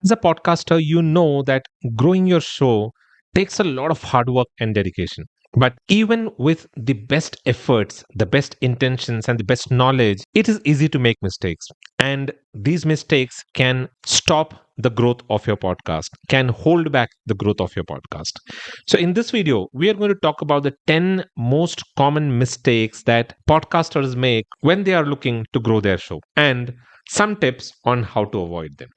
As a podcaster, you know that growing your show takes a lot of hard work and dedication. But even with the best efforts, the best intentions, and the best knowledge, it is easy to make mistakes. And these mistakes can stop the growth of your podcast, can hold back the growth of your podcast. So, in this video, we are going to talk about the 10 most common mistakes that podcasters make when they are looking to grow their show and some tips on how to avoid them.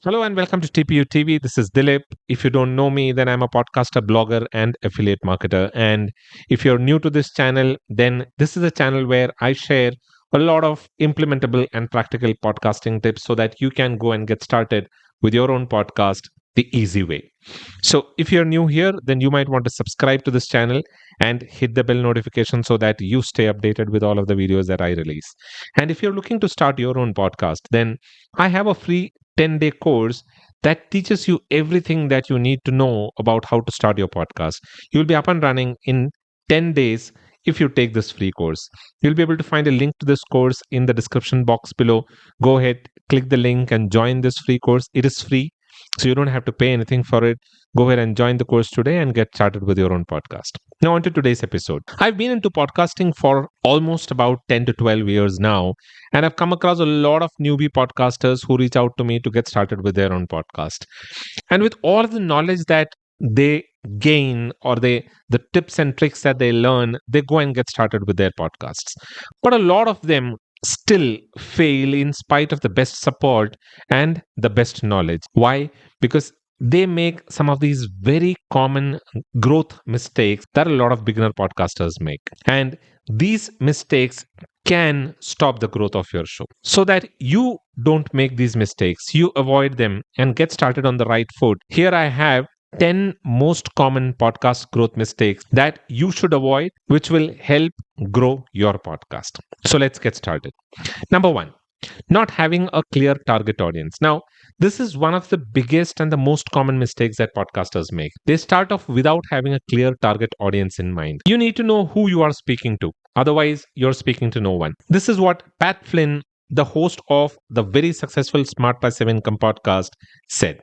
Hello and welcome to TPU TV. This is Dilip. If you don't know me, then I'm a podcaster, blogger, and affiliate marketer. And if you're new to this channel, then this is a channel where I share a lot of implementable and practical podcasting tips so that you can go and get started with your own podcast the easy way. So if you're new here, then you might want to subscribe to this channel and hit the bell notification so that you stay updated with all of the videos that I release. And if you're looking to start your own podcast, then I have a free 10-day course that teaches you everything that you need to know about how to start your podcast. You'll be up and running in 10 days if you take this free course. You'll be able to find a link to this course in the description box below. Go ahead, click the link and join this free course. It is free, so you don't have to pay anything for it. Go ahead and join the course today and get started with your own podcast. Now, on to today's episode. I've been into podcasting for almost about 10 to 12 years now, and I've come across a lot of newbie podcasters who reach out to me to get started with their own podcast. And with all the knowledge that they gain or the tips and tricks that they learn, they go and get started with their podcasts. But a lot of them still fail in spite of the best support and the best knowledge. Why? Because they make some of these very common growth mistakes that a lot of beginner podcasters make. And these mistakes can stop the growth of your show. So that you don't make these mistakes, you avoid them and get started on the right foot. Here I have 10 most common podcast growth mistakes that you should avoid, which will help grow your podcast. So let's get started. Number one, not having a clear target audience. Now, this is one of the biggest and the most common mistakes that podcasters make. They start off without having a clear target audience in mind. You need to know who you are speaking to. Otherwise, you're speaking to no one. This is what Pat Flynn, the host of the very successful Smart Passive Income podcast, said.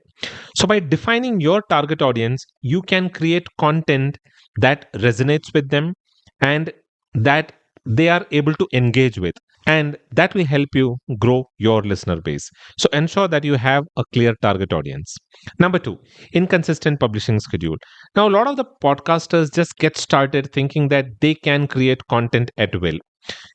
So, by defining your target audience, you can create content that resonates with them and that they are able to engage with. And that will help you grow your listener base. So, ensure that you have a clear target audience. Number two, inconsistent publishing schedule. Now, a lot of the podcasters just get started thinking that they can create content at will.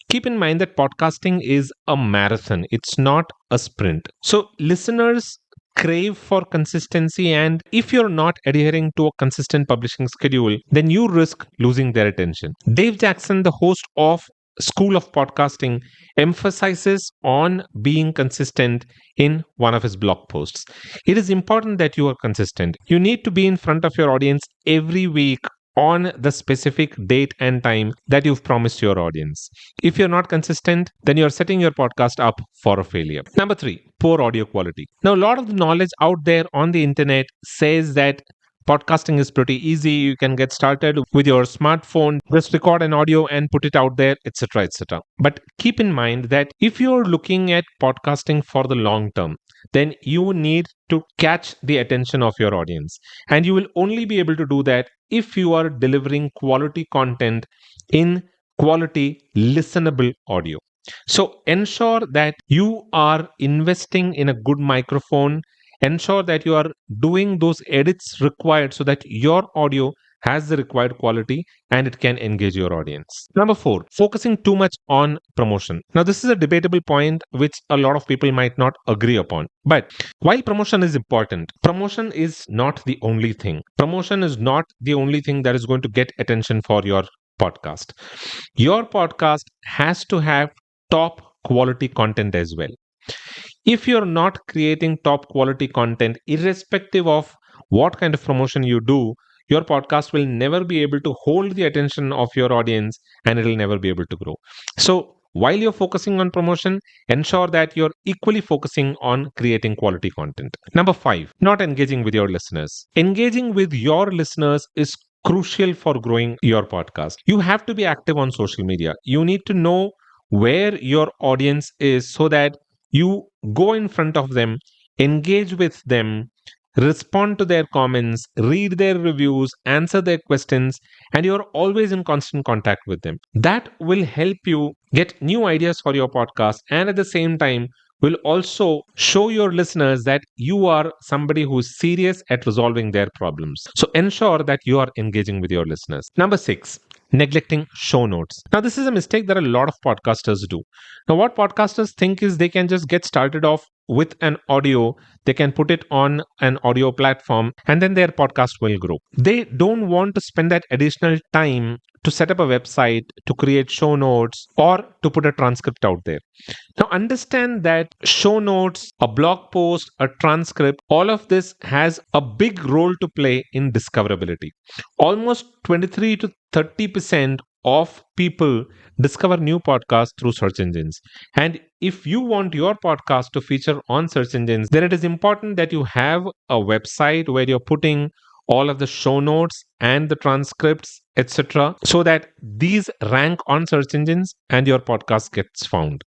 Keep in mind that podcasting is a marathon, it's not a sprint. So, listeners crave for consistency, and if you're not adhering to a consistent publishing schedule, then you risk losing their attention. Dave Jackson, the host of School of Podcasting, emphasizes on being consistent in one of his blog posts. It is important that you are consistent. You need to be in front of your audience every week on the specific date and time that you've promised your audience. If you're not consistent, then you're setting your podcast up for a failure. Number three, poor audio quality. Now, a lot of the knowledge out there on the internet says that podcasting is pretty easy. You can get started with your smartphone, just record an audio and put it out there, etc., etc. But keep in mind that if you're looking at podcasting for the long term, then you need to catch the attention of your audience. And you will only be able to do that if you are delivering quality content in quality, listenable audio. So ensure that you are investing in a good microphone. Ensure that you are doing those edits required so that your audio has the required quality and it can engage your audience. Number four, focusing too much on promotion. Now, this is a debatable point which a lot of people might not agree upon. But while promotion is important, promotion is not the only thing. Promotion is not the only thing that is going to get attention for your podcast. Your podcast has to have top quality content as well. If you're not creating top quality content, irrespective of what kind of promotion you do, your podcast will never be able to hold the attention of your audience and it'll never be able to grow. So while you're focusing on promotion, ensure that you're equally focusing on creating quality content. Number 5, not engaging with your listeners. Engaging with your listeners is crucial for growing your podcast. You have to be active on social media. You need to know where your audience is so that you go in front of them, engage with them, respond to their comments, read their reviews, answer their questions, and you're always in constant contact with them. That will help you get new ideas for your podcast, and at the same time will also show your listeners that you are somebody who's serious at resolving their problems. So ensure that you are engaging with your listeners. Number 6, neglecting show notes. Now, this is a mistake that a lot of podcasters do. Now, what podcasters think is they can just get started off with an audio, they can put it on an audio platform, and then their podcast will grow. They don't want to spend that additional time to set up a website, to create show notes, or to put a transcript out there. Now, understand that show notes, a blog post, a transcript, all of this has a big role to play in discoverability. Almost 23 to 30% of people discover new podcasts through search engines. And if you want your podcast to feature on search engines, then it is important that you have a website where you're putting all of the show notes and the transcripts, etc., so that these rank on search engines and your podcast gets found.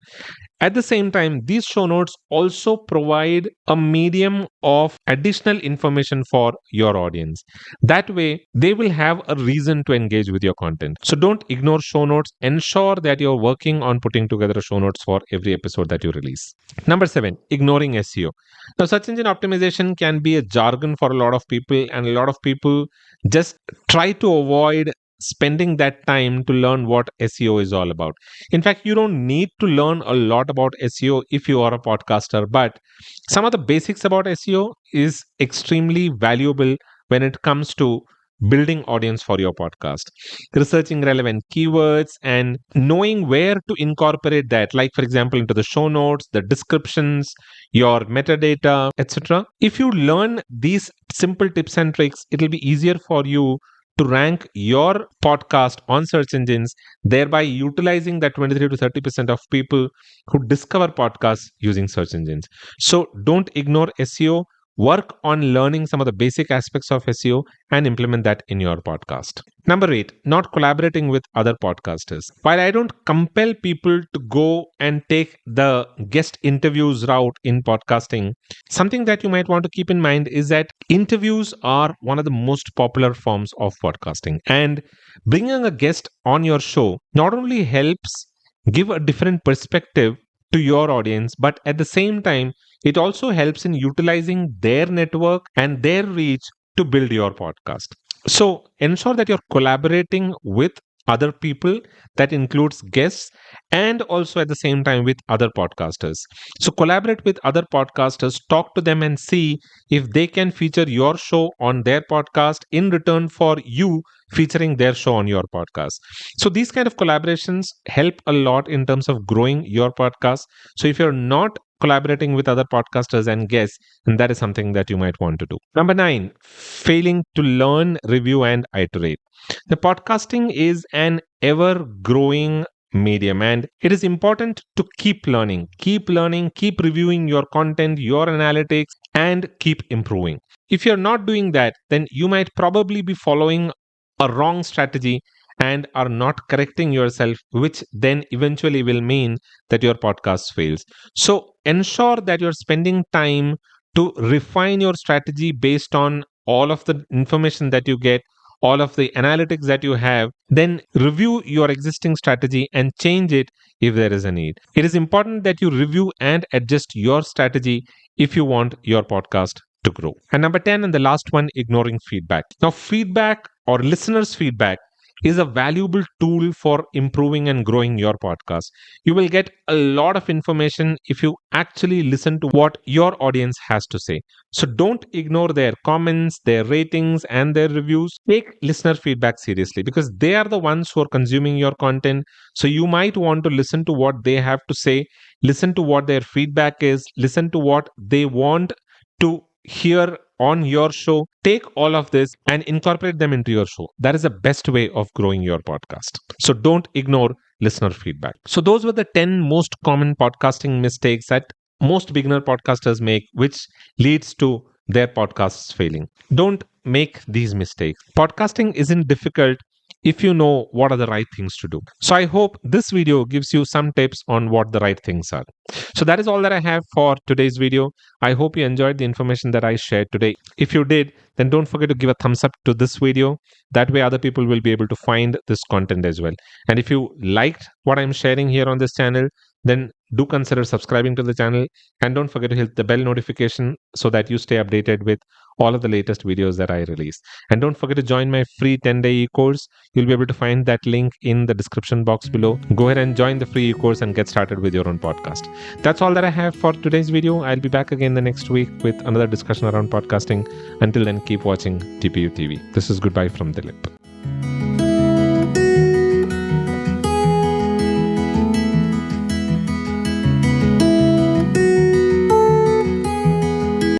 At the same time, these show notes also provide a medium of additional information for your audience. That way, they will have a reason to engage with your content. So don't ignore show notes. Ensure that you're working on putting together show notes for every episode that you release. Number 7, ignoring SEO. Now, search engine optimization can be a jargon for a lot of people, and a lot of people just try to avoid spending that time to learn what SEO is all about. In fact, you don't need to learn a lot about SEO if you are a podcaster, but some of the basics about SEO is extremely valuable when it comes to building audience for your podcast. Researching relevant keywords and knowing where to incorporate that, like for example, into the show notes, the descriptions, your metadata, etc. If you learn these simple tips and tricks, it'll be easier for you to rank your podcast on search engines, thereby utilizing that 23 to 30% of people who discover podcasts using search engines. So don't ignore SEO. Work on learning some of the basic aspects of SEO and implement that in your podcast. Number 8, not collaborating with other podcasters. While I don't compel people to go and take the guest interviews route in podcasting, something that you might want to keep in mind is that interviews are one of the most popular forms of podcasting. And bringing a guest on your show not only helps give a different perspective to your audience, but at the same time, it also helps in utilizing their network and their reach to build your podcast. So ensure that you're collaborating with other people, that includes guests, and also at the same time with other podcasters. So collaborate with other podcasters, talk to them and see if they can feature your show on their podcast in return for you featuring their show on your podcast. So these kind of collaborations help a lot in terms of growing your podcast. So if you're not collaborating with other podcasters and guests, then that is something that you might want to do. Number 9, failing to learn, review, and iterate. The podcasting is an ever growing medium, and it is important to keep learning, keep reviewing your content, your analytics, and keep improving. If you're not doing that, then you might probably be following a wrong strategy and are not correcting yourself, which then eventually will mean that your podcast fails. So ensure that you're spending time to refine your strategy based on all of the information that you get, all of the analytics that you have, then review your existing strategy and change it if there is a need. It is important that you review and adjust your strategy if you want your podcast to grow. And number 10, and the last one, ignoring feedback. Now, feedback or listeners' feedback is a valuable tool for improving and growing your podcast. You will get a lot of information if you actually listen to what your audience has to say. So don't ignore their comments, their ratings, and their reviews. Take listener feedback seriously because they are the ones who are consuming your content. So you might want to listen to what they have to say, listen to what their feedback is, listen to what they want to hear on your show, take all of this and incorporate them into your show. That is the best way of growing your podcast. So don't ignore listener feedback. So those were the 10 most common podcasting mistakes that most beginner podcasters make, which leads to their podcasts failing. Don't make these mistakes. Podcasting isn't difficult if you know what are the right things to do. So I hope this video gives you some tips on what the right things are. So that is all that I have for today's video. I hope you enjoyed the information that I shared today. If you did, then don't forget to give a thumbs up to this video. That way other people will be able to find this content as well. And if you liked what I'm sharing here on this channel, then do consider subscribing to the channel, and don't forget to hit the bell notification so that you stay updated with all of the latest videos that I release. And don't forget to join my free 10-day e-course. You'll be able to find that link in the description box below. Go ahead and join the free e-course and get started with your own podcast. That's all that I have for today's video. I'll be back again the next week with another discussion around podcasting. Until then, keep watching TPU TV. This is goodbye from Dilip.